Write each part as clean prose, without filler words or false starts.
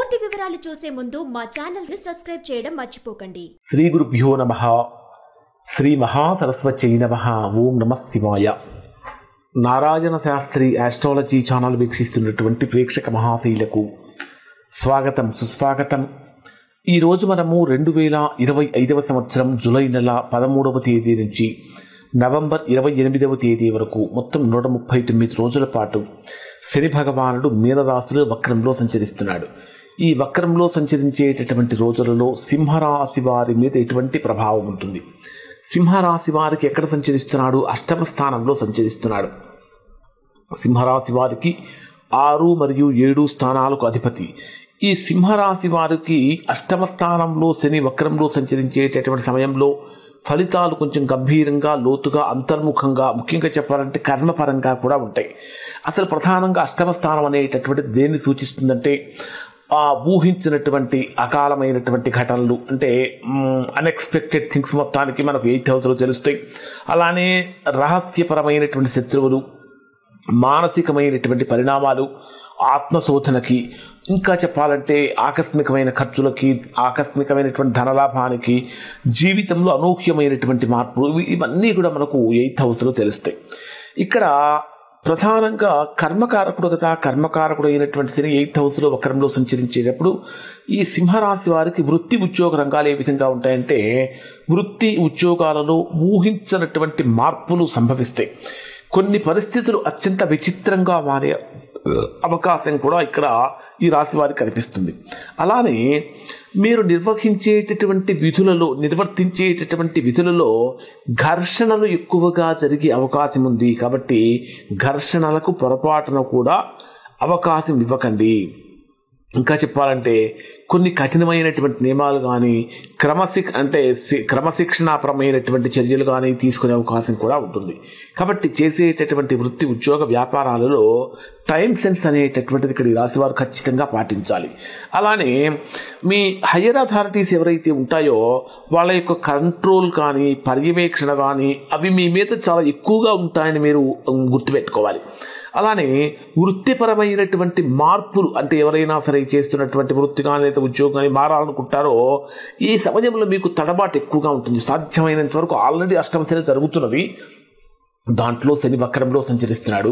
పూర్తి వివరాలు చూసే ముందు మా ఛానల్ ని సబ్స్క్రైబ్ చేయడం మర్చిపోకండి. శ్రీ గురుభ్యో నమః. శ్రీ మహాసరస్వత్యై నమః. ఓం నమః శివాయ. నారాయణ శాస్త్రి ఆస్ట్రాలజీ ఛానల్ వీక్షిస్తున్నటువంటి ప్రేక్షక మహాశీలకు స్వాగతం, సుస్వాగతం. ఈరోజు మనము 2025 సంవత్సరం జూలై నెల 13వ తేదీ నుంచి నవంబర్ 28వ తేదీ వరకు మొత్తం 139 రోజుల పాటు శని భగవానుడు మీనరాశిలో వక్రంలో సంచరిస్తున్నాడు. ఈ వక్రంలో సంచరించేటటువంటి రోజులలో సింహరాశి వారి మీద ఎటువంటి ప్రభావం ఉంటుంది? సింహరాశి వారికి ఎక్కడ సంచరిస్తున్నాడు? అష్టమ స్థానంలో సంచరిస్తున్నాడు. సింహరాశి వారికి 6 మరియు 7 స్థానాలకు అధిపతి. ఈ సింహరాశి వారికి అష్టమ స్థానంలో శని వక్రంలో సంచరించేటటువంటి సమయంలో ఫలితాలు కొంచెం గంభీరంగా, లోతుగా, అంతర్ముఖంగా, ముఖ్యంగా చెప్పాలంటే కర్మపరంగా కూడా ఉంటాయి. అసలు ప్రధానంగా అష్టమ స్థానం అనేటటువంటి దేన్ని సూచిస్తుందంటే ఊహించినటువంటి అకాలమైనటువంటి ఘటనలు, అంటే అన్ఎక్స్పెక్టెడ్ థింగ్స్ మొత్తానికి మనకు 8th హౌస్లో తెలుస్తాయి. అలానే రహస్యపరమైనటువంటి శత్రువులు, మానసికమైనటువంటి పరిణామాలు, ఆత్మశోధనకి, ఇంకా చెప్పాలంటే ఆకస్మికమైన ఖర్చులకి, ఆకస్మికమైనటువంటి ధనలాభానికి, జీవితంలో అనూహ్యమైనటువంటి మార్పులు, ఇవన్నీ కూడా మనకు 8th హౌస్లో తెలుస్తాయి. ఇక్కడ ప్రధానంగా కర్మకారకుడు కదా, కర్మకారకుడు అయినటువంటి శని 8th హౌస్లో వక్రంలో సంచరించేటప్పుడు ఈ సింహరాశి వారికి వృత్తి ఉద్యోగ రంగాలు ఏ విధంగా ఉంటాయంటే, వృత్తి ఉద్యోగాలలో ఊహించినటువంటి మార్పులు సంభవిస్తాయి. కొన్ని పరిస్థితులు అత్యంత విచిత్రంగా మారే అవకాశం కూడా ఇక్కడ ఈ రాశి వారికి కనిపిస్తుంది. అలానే మీరు నిర్వర్తించేటటువంటి విధులలో ఘర్షణలు ఎక్కువగా జరిగే అవకాశం ఉంది. కాబట్టి ఘర్షణలకు పొరపాటున కూడా అవకాశం ఇవ్వకండి. ఇంకా చెప్పాలంటే కొన్ని కఠినమైనటువంటి నియమాలు కానీ క్రమశిక్షణాపరమైనటువంటి చర్యలు కానీ తీసుకునే అవకాశం కూడా ఉంటుంది. కాబట్టి చేసేటటువంటి వృత్తి ఉద్యోగ వ్యాపారాలలో టైం సెన్స్ అనేటటువంటిది ఇక్కడ ఈ రాశి వారు ఖచ్చితంగా పాటించాలి. అలానే మీ హయ్యర్ అథారిటీస్ ఎవరైతే ఉంటాయో వాళ్ళ యొక్క కంట్రోల్ కానీ, పర్యవేక్షణ కానీ అవి మీ మీద చాలా ఎక్కువగా ఉంటాయని మీరు గుర్తుపెట్టుకోవాలి. అలానే వృత్తిపరమైనటువంటి మార్పులు, అంటే ఎవరైనా సరే చేస్తున్నటువంటి వృత్తి కానీ లేదా ఉద్యోగం కానీ మారాలనుకుంటారో ఈ సమయంలో మీకు తడబాటు ఎక్కువగా ఉంటుంది. సాధ్యమైనంత వరకు ఆల్రెడీ అష్టమ శని జరుగుతున్నది, దాంట్లో శని వక్రంలో సంచరిస్తున్నాడు.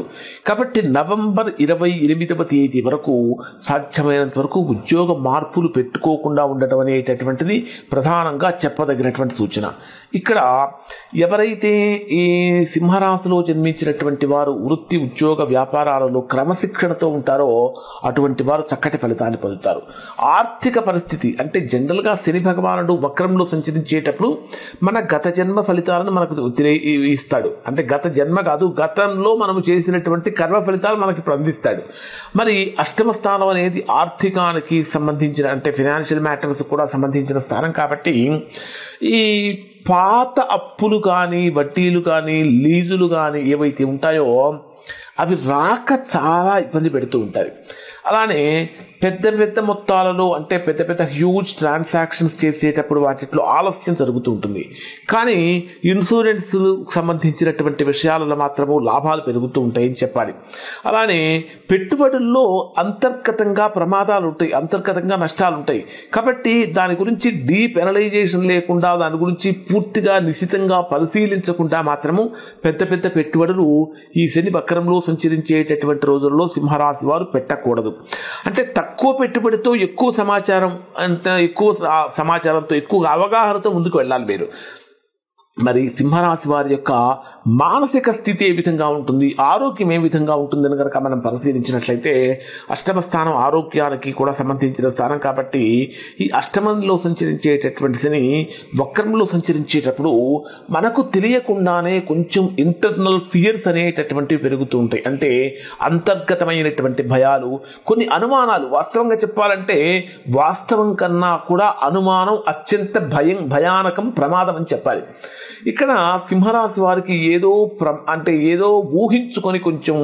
కాబట్టి నవంబర్ 28వ తేదీ వరకు సాధ్యమైనంత వరకు ఉద్యోగ మార్పులు పెట్టుకోకుండా ఉండటం అనేటటువంటిది ప్రధానంగా చెప్పదగినటువంటి సూచన. ఇక్కడ ఎవరైతే ఈ సింహరాశిలో జన్మించినటువంటి వారు వృత్తి ఉద్యోగ వ్యాపారాలలో క్రమశిక్షణతో ఉంటారో అటువంటి వారు చక్కటి ఫలితాన్ని పొందుతారు. ఆర్థిక పరిస్థితి అంటే జనరల్గా శని భగవానుడు వక్రంలో సంచరించేటప్పుడు మన గత జన్మ ఫలితాలను మనకు ఇస్తాడు. అంటే గత జన్మ కాదు, గతంలో మనం చేసినటువంటి కర్మ ఫలితాలు మనకి అందిస్తాడు. మరి అష్టమ స్థానం అనేది ఆర్థికానికి సంబంధించిన, అంటే ఫినాన్షియల్ మ్యాటర్స్ కూడా సంబంధించిన స్థానం. కాబట్టి ఈ పాత అప్పులు కానీ, వడ్డీలు కానీ, లీజులు కానీ ఏవైతే ఉంటాయో అవి రాక చాలా ఇబ్బంది పెడుతూ ఉంటాయి. అలానే పెద్ద పెద్ద మొత్తాలలో, అంటే పెద్ద పెద్ద హ్యూజ్ ట్రాన్సాక్షన్స్ చేసేటప్పుడు వాటిలో ఆలస్యం జరుగుతూ ఉంటుంది. కానీ ఇన్సూరెన్స్ సంబంధించినటువంటి విషయాలలో మాత్రము లాభాలు పెరుగుతూ ఉంటాయని చెప్పాలి. అలానే పెట్టుబడుల్లో అంతర్గతంగా ప్రమాదాలు ఉంటాయి, అంతర్గతంగా నష్టాలు ఉంటాయి. కాబట్టి దాని గురించి డీప్ ఎనలైజేషన్ లేకుండా, దాని గురించి పూర్తిగా నిశితంగా పరిశీలించకుండా మాత్రము పెద్ద పెద్ద పెట్టుబడులు ఈ శని వక్రంలో సంచరించేటటువంటి రోజుల్లో సింహరాశి వారు పెట్టకూడదు. అంటే తక్కువ పెట్టుబడితో ఎక్కువ సమాచారంతో ఎక్కువ అవగాహనతో ముందుకు వెళ్ళాలి మీరు. మరి సింహరాశి వారి యొక్క మానసిక స్థితి ఏ విధంగా ఉంటుంది, ఆరోగ్యం ఏ విధంగా ఉంటుందని కనుక మనం పరిశీలించినట్లయితే అష్టమ స్థానం ఆరోగ్యానికి కూడా సంబంధించిన స్థానం. కాబట్టి ఈ అష్టమంలో సంచరించేటటువంటి శని వక్రంలో సంచరించేటప్పుడు మనకు తెలియకుండానే కొంచెం ఇంటర్నల్ ఫియర్స్ అనేటటువంటివి పెరుగుతూ ఉంటాయి. అంటే అంతర్గతమైనటువంటి భయాలు, కొన్ని అనుమానాలు. వాస్తవంగా చెప్పాలంటే వాస్తవం కన్నా కూడా అనుమానం అత్యంత భయానకం, ప్రమాదం అని చెప్పాలి. ఇక్కడ సింహరాశి వారికి ఏదో ఊహించుకొని కొంచెం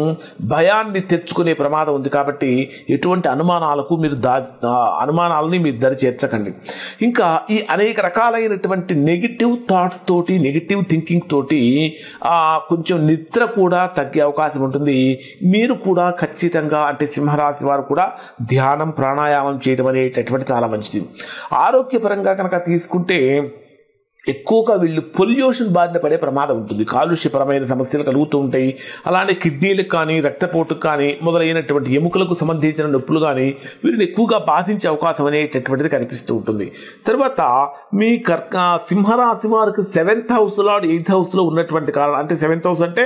భయాన్ని తెచ్చుకునే ప్రమాదం ఉంది. కాబట్టి ఎటువంటి అనుమానాలని మీరు దరి చేర్చకండి. ఇంకా ఈ అనేక రకాలైనటువంటి నెగిటివ్ థాట్స్ తోటి, నెగిటివ్ థింకింగ్ తోటి కొంచెం నిద్ర కూడా తగ్గే అవకాశం ఉంటుంది. మీరు కూడా ఖచ్చితంగా అంటే సింహరాశి వారు కూడా ధ్యానం, ప్రాణాయామం చేయడం అనేటటువంటి చాలా మంచిది. ఆరోగ్యపరంగా కనుక తీసుకుంటే ఎక్కువగా వీళ్ళు పొల్యూషన్ బారిన పడే ప్రమాదం ఉంటుంది. కాలుష్యపరమైన సమస్యలు కలుగుతూ ఉంటాయి. అలానే కిడ్నీలకు కానీ, రక్తపోటుకు కానీ, మొదలైనటువంటి ఎముకలకు సంబంధించిన నొప్పులు కానీ వీరిని ఎక్కువగా బాధించే అవకాశం అనేటటువంటిది కనిపిస్తూ ఉంటుంది. తర్వాత మీ సింహరాశి వారికి 7th హౌస్ లార్డ్ 8th హౌస్లో ఉన్నటువంటి కారణం, అంటే 7th హౌస్ అంటే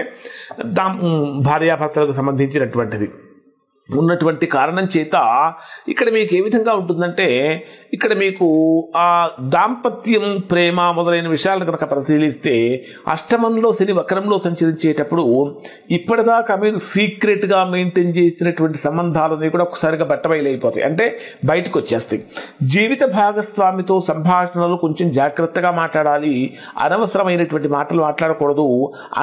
భార్యాభర్తలకు సంబంధించినటువంటిది ఉన్నటువంటి కారణం చేత ఇక్కడ మీకు ఏ విధంగా ఉంటుందంటే, ఇక్కడ మీకు ఆ దాంపత్యం, ప్రేమ మొదలైన విషయాలను కనుక పరిశీలిస్తే అష్టమంలో శని వక్రంలో సంచరించేటప్పుడు ఇప్పటిదాకా మీరు సీక్రెట్గా మెయింటైన్ చేసినటువంటి సంబంధాలని కూడా ఒకసారిగా బట్టబయలైపోతాయి, అంటే బయటకు వచ్చేస్తాయి. జీవిత భాగస్వామితో సంభాషణలు కొంచెం జాగ్రత్తగా మాట్లాడాలి. అనవసరమైనటువంటి మాటలు మాట్లాడకూడదు.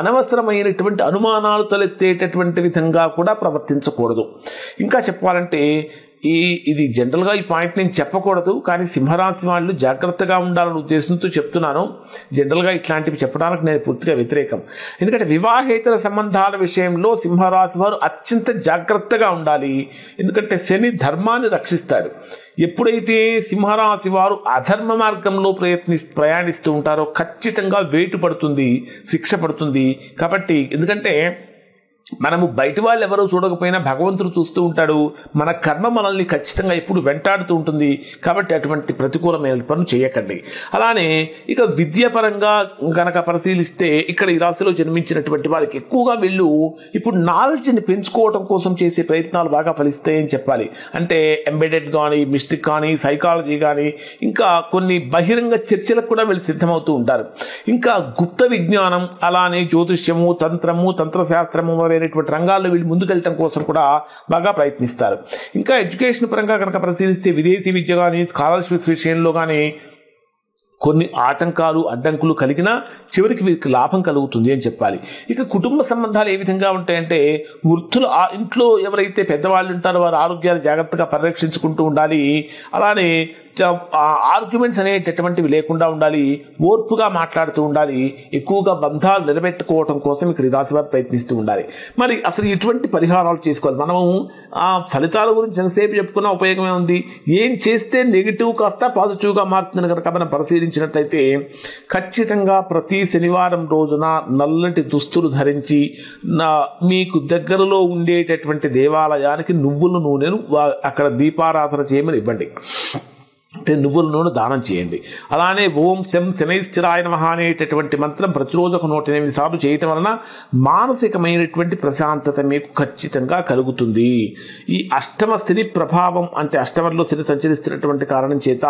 అనవసరమైనటువంటి అనుమానాలు తలెత్తేటటువంటి విధంగా కూడా ప్రవర్తించకూడదు. ఇంకా చెప్పాలంటే ఇది జనరల్గా ఈ పాయింట్ నేను చెప్పకూడదు, కానీ సింహరాశి వాళ్ళు జాగ్రత్తగా ఉండాలనే ఉద్దేశంతో చెప్తున్నాను. జనరల్గా ఇట్లాంటివి చెప్పడానికి నేను పూర్తిగా వ్యతిరేకం. ఎందుకంటే వివాహేతర సంబంధాల విషయంలో సింహరాశి వారు అత్యంత జాగ్రత్తగా ఉండాలి. ఎందుకంటే శని ధర్మాన్ని రక్షిస్తాడు. ఎప్పుడైతే సింహరాశి వారు అధర్మ మార్గంలో ప్రయాణిస్తూ ఉంటారో ఖచ్చితంగా వేటు పడుతుంది, శిక్ష పడుతుంది. కాబట్టి ఎందుకంటే మనము బయట వాళ్ళు ఎవరో చూడకపోయినా భగవంతుడు చూస్తూ ఉంటాడు. మన కర్మ మనల్ని ఖచ్చితంగా ఎప్పుడు వెంటాడుతూ ఉంటుంది. కాబట్టి అటువంటి ప్రతికూలమైన పనులు చేయకండి. అలానే ఇక విద్యాపరంగా కనుక పరిశీలిస్తే ఇక్కడ ఈ రాశిలో జన్మించినటువంటి వారికి ఎక్కువగా వీళ్ళు ఇప్పుడు నాలెడ్జ్ని పెంచుకోవడం కోసం చేసే ప్రయత్నాలు బాగా ఫలిస్తాయని చెప్పాలి. అంటే ఎంబెడెడ్ కానీ, మిస్టిక్ కానీ, సైకాలజీ కానీ, ఇంకా కొన్ని బహిరంగ చర్చలకు కూడా వీళ్ళు సిద్ధమవుతూ ఉంటారు. ఇంకా గుప్త విజ్ఞానం, అలానే జ్యోతిష్యము, తంత్రము, తంత్రశాస్త్రము అనేటువంటి రంగాల్లో వీళ్ళు ముందుకెళ్ళటం కోసం కూడా బాగా ప్రయత్నిస్తారు. ఇంకా ఎడ్యుకేషన్ పరంగా కనుక పరిశీలిస్తే విదేశీ విద్య కానీ, స్కాలర్షిప్స్ విషయంలో కానీ కొన్ని ఆటంకాలు, అడ్డంకులు కలిగినా చివరికి వీరికి లాభం కలుగుతుంది అని చెప్పాలి. ఇక కుటుంబ సంబంధాలు ఏ విధంగా ఉంటాయంటే, వృద్ధులు ఆ ఇంట్లో ఎవరైతే పెద్దవాళ్ళు ఉంటారో వారి ఆరోగ్యాలు జాగ్రత్తగా పరిరక్షించుకుంటూ ఉండాలి. అలానే ఆర్గ్యుమెంట్స్ అనేటటువంటివి లేకుండా ఉండాలి. ఓర్పుగా మాట్లాడుతూ ఉండాలి. ఎక్కువగా బంధాలు నిలబెట్టుకోవడం కోసం ఇక్కడ ఈ రాశి వారు ప్రయత్నిస్తూ ఉండాలి. మరి అసలు ఎటువంటి పరిహారాలు చేసుకోవాలి? మనము ఆ ఫలితాల గురించి ఎంతసేపు చెప్పుకున్న ఉపయోగమే ఉంది. ఏం చేస్తే నెగిటివ్ కాస్త పాజిటివ్గా మారుతుందని కనుక మనం పరిశీలించినట్లయితే ఖచ్చితంగా ప్రతి శనివారం రోజున నల్లటి దుస్తులు ధరించి మీకు దగ్గరలో ఉండేటటువంటి దేవాలయానికి నువ్వుల నూనెను అక్కడ దీపారాధన చేయమని ఇవ్వండి. అంటే నువ్వుల నూనె దానం చేయండి. అలానే ఓం శం శనైశ్చరాయ నమః అనేటటువంటి మంత్రం ప్రతిరోజు 108 సార్లు చేయటం వలన మానసికమైనటువంటి ప్రశాంతత మీకు ఖచ్చితంగా కలుగుతుంది. ఈ అష్టమ శని ప్రభావం, అంటే అష్టమంలో శని సంచరిస్తున్నటువంటి కారణం చేత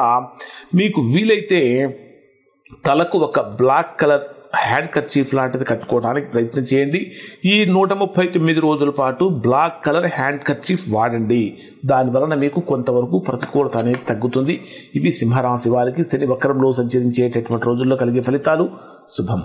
మీకు వీలైతే తలకు ఒక బ్లాక్ కలర్ హ్యాండ్ కర్చీఫ్ లాంటిది కట్టుకోవడానికి ప్రయత్నం చేయండి. ఈ 139 రోజుల పాటు బ్లాక్ కలర్ హ్యాండ్ కర్చీఫ్ వాడండి. దానివలన మీకు కొంతవరకు ప్రతికూలత అనేది తగ్గుతుంది. ఇవి సింహరాశి వారికి శని వక్రంలో సంచరించేటటువంటి రోజుల్లో కలిగే ఫలితాలు. శుభం.